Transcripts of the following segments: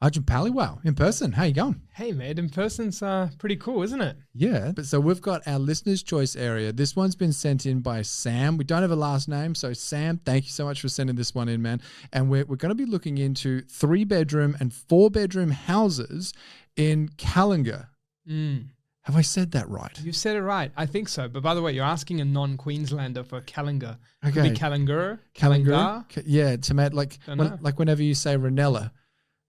Arjun Paliwal in person. How you going? Hey, mate, in person's pretty cool, isn't it? Yeah, but so we've got our listener's choice area. This one's been sent in by Sam. We don't have a last name, so Sam, thank you so much for sending this one in, man. And we're going to be looking into 3-bedroom and 4-bedroom houses in Kallangur. Have I said that right? You said it right. I think so. But by the way, you're asking a non-Queenslander for Kallangur. Okay. Could be Kallangur. Kallangur? Yeah, tomato, like whenever you say Ranella.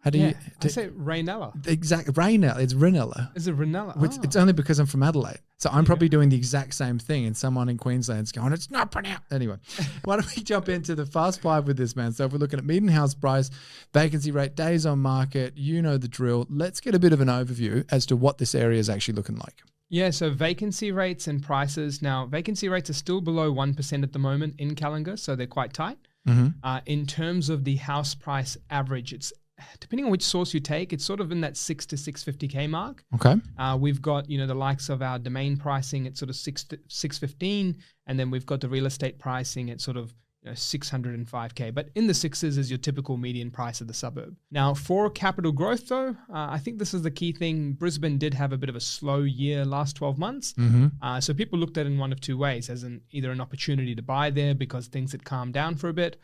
How do you? I say Rainella. Exactly, Rainella. It's Ranella. Is it Ranella? It's only because I'm from Adelaide. So I'm probably doing the exact same thing, and someone in Queensland's going, it's not pronounced. Anyway, why don't we jump into the fast five with this, man? So if we're looking at median house price, vacancy rate, days on market, you know the drill. Let's get a bit of an overview as to what this area is actually looking like. Yeah, so vacancy rates and prices. Now, vacancy rates are still below 1% at the moment in Kallangur, so they're quite tight. In terms of the house price average, it's depending on which source you take, it's sort of in that 6 to 650K mark. Okay. We've got, the likes of our domain pricing at sort of 615, and then we've got the real estate pricing at sort of 605K. But in the sixes is your typical median price of the suburb. Now, for capital growth, though, I think this is the key thing. Brisbane did have a bit of a slow year last 12 months. So people looked at it in one of two ways, as either an opportunity to buy there because things had calmed down for a bit,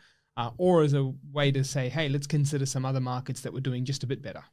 or as a way to say, hey, let's consider some other markets that were doing just a bit better.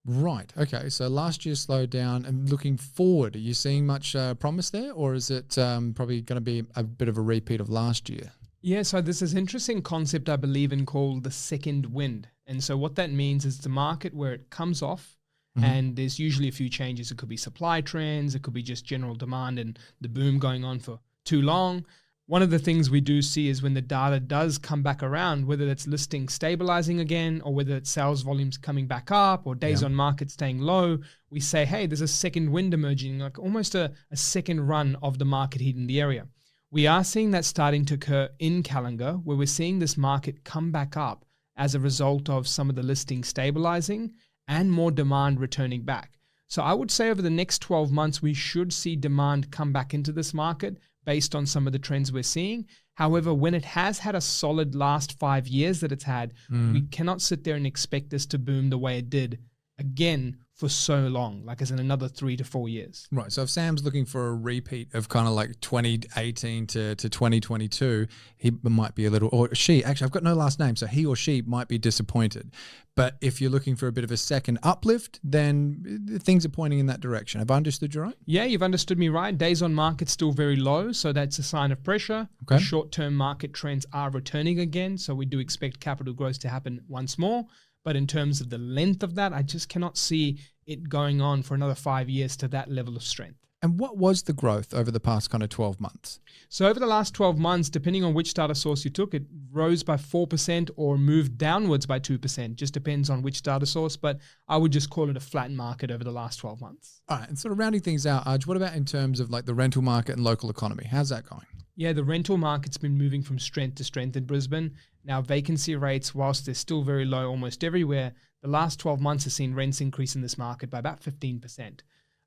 Right. Okay. So last year slowed down. And looking forward, are you seeing much promise there, or is it probably going to be a bit of a repeat of last year? Yeah, so this is an interesting concept I believe in called the second wind. And so what that means is the market where it comes off, and there's usually a few changes. It could be supply trends, it could be just general demand and the boom going on for too long. One of the things we do see is when the data does come back around, whether it's listing stabilizing again or whether it's sales volumes coming back up or days on market staying low, we say, hey, there's a second wind emerging, like almost a second run of the market heat in the area. We are seeing that starting to occur in Kallangur, where we're seeing this market come back up as a result of some of the listings stabilizing and more demand returning back. So I would say over the next 12 months, we should see demand come back into this market based on some of the trends we're seeing. However, when it has had a solid last 5 years that it's had, we cannot sit there and expect this to boom the way it did again for so long, like as in another 3 to 4 years. Right. So if Sam's looking for a repeat of kind of like 2018 to 2022, he might be a little, or she, actually, I've got no last name, so he or she might be disappointed. But if you're looking for a bit of a second uplift, then things are pointing in that direction. Have I understood you right? Yeah, you've understood me right. Days on market still very low, so that's a sign of pressure. Okay. The short-term market trends are returning again, so we do expect capital growth to happen once more. But in terms of the length of that, I just cannot see it going on for another 5 years to that level of strength. And what was the growth over the past kind of 12 months? So over the last 12 months, depending on which data source you took, it rose by 4% or moved downwards by 2%. Just depends on which data source, but I would just call it a flat market over the last 12 months. All right. And sort of rounding things out, Arj, what about in terms of like the rental market and local economy? How's that going? Yeah, the rental market's been moving from strength to strength in Brisbane. Now, vacancy rates, whilst they're still very low almost everywhere, the last 12 months has seen rents increase in this market by about 15%.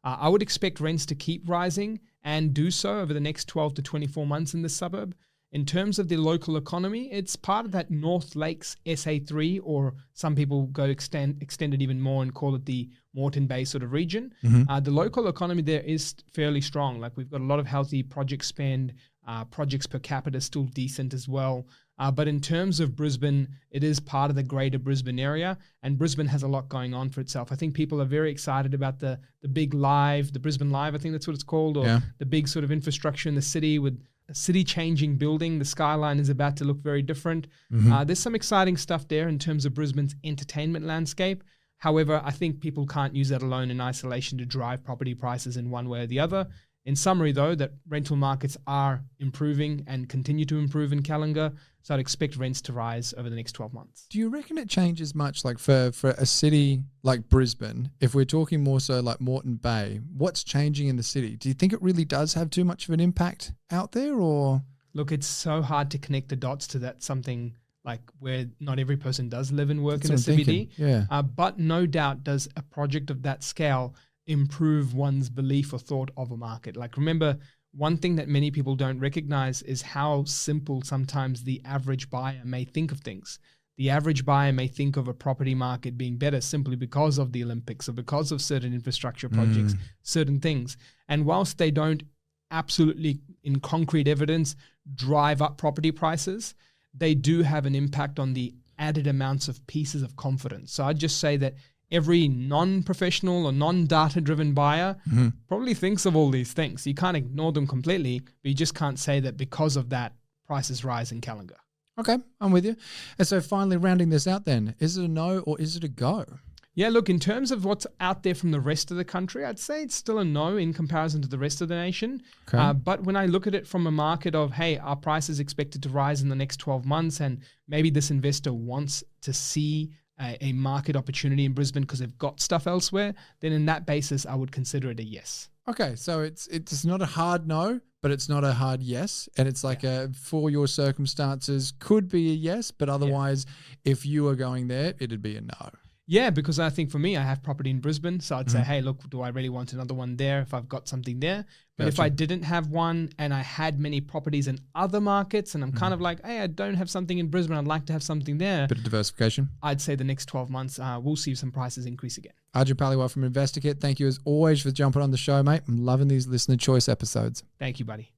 I would expect rents to keep rising and do so over the next 12 to 24 months in this suburb. In terms of the local economy, it's part of that North Lakes SA3, or some people go extend it even more and call it the Moreton Bay sort of region. The local economy there is fairly strong. Like we've got a lot of healthy project spend, projects per capita still decent as well. But in terms of Brisbane, it is part of the greater Brisbane area, and Brisbane has a lot going on for itself. I think people are very excited about the big live, the Brisbane Live, I think that's what it's called, or the big sort of infrastructure in the city with a city-changing building. The skyline is about to look very different. There's some exciting stuff there in terms of Brisbane's entertainment landscape. However, I think people can't use that alone in isolation to drive property prices in one way or the other. In summary, though, that rental markets are improving and continue to improve in Kallangur, so I'd expect rents to rise over the next 12 months. Do you reckon it changes much, like for a city like Brisbane, if we're talking more so like Moreton Bay, what's changing in the city? Do you think it really does have too much of an impact out there, or? Look, it's so hard to connect the dots to that something like where not every person does live and work in a CBD. Yeah. But no doubt does a project of that scale improve one's belief or thought of a market. Like remember, one thing that many people don't recognize is how simple sometimes the average buyer may think of things. The average buyer may think of a property market being better simply because of the Olympics or because of certain infrastructure projects, certain things. And whilst they don't absolutely in concrete evidence drive up property prices, they do have an impact on the added amounts of pieces of confidence. So I'd just say that every non-professional or non-data driven buyer probably thinks of all these things. You can't ignore them completely, but you just can't say that because of that, prices rise in Kallangur. Okay, I'm with you. And so finally rounding this out then, is it a no or is it a go? Yeah, look, in terms of what's out there from the rest of the country, I'd say it's still a no in comparison to the rest of the nation. Okay. But when I look at it from a market of, hey, our price is expected to rise in the next 12 months, and maybe this investor wants to see a market opportunity in Brisbane because they've got stuff elsewhere, then in that basis, I would consider it a yes. Okay, so it's not a hard no, but it's not a hard yes. And it's like for your circumstances, could be a yes, but otherwise, if you are going there, it'd be a no. Yeah, because I think for me, I have property in Brisbane. So I'd say, hey, look, do I really want another one there if I've got something there? But if I didn't have one and I had many properties in other markets and I'm kind of like, hey, I don't have something in Brisbane, I'd like to have something there. Bit of diversification. I'd say the next 12 months, we'll see some prices increase again. Arjun Paliwal from InvestorKit, thank you as always for jumping on the show, mate. I'm loving these listener choice episodes. Thank you, buddy.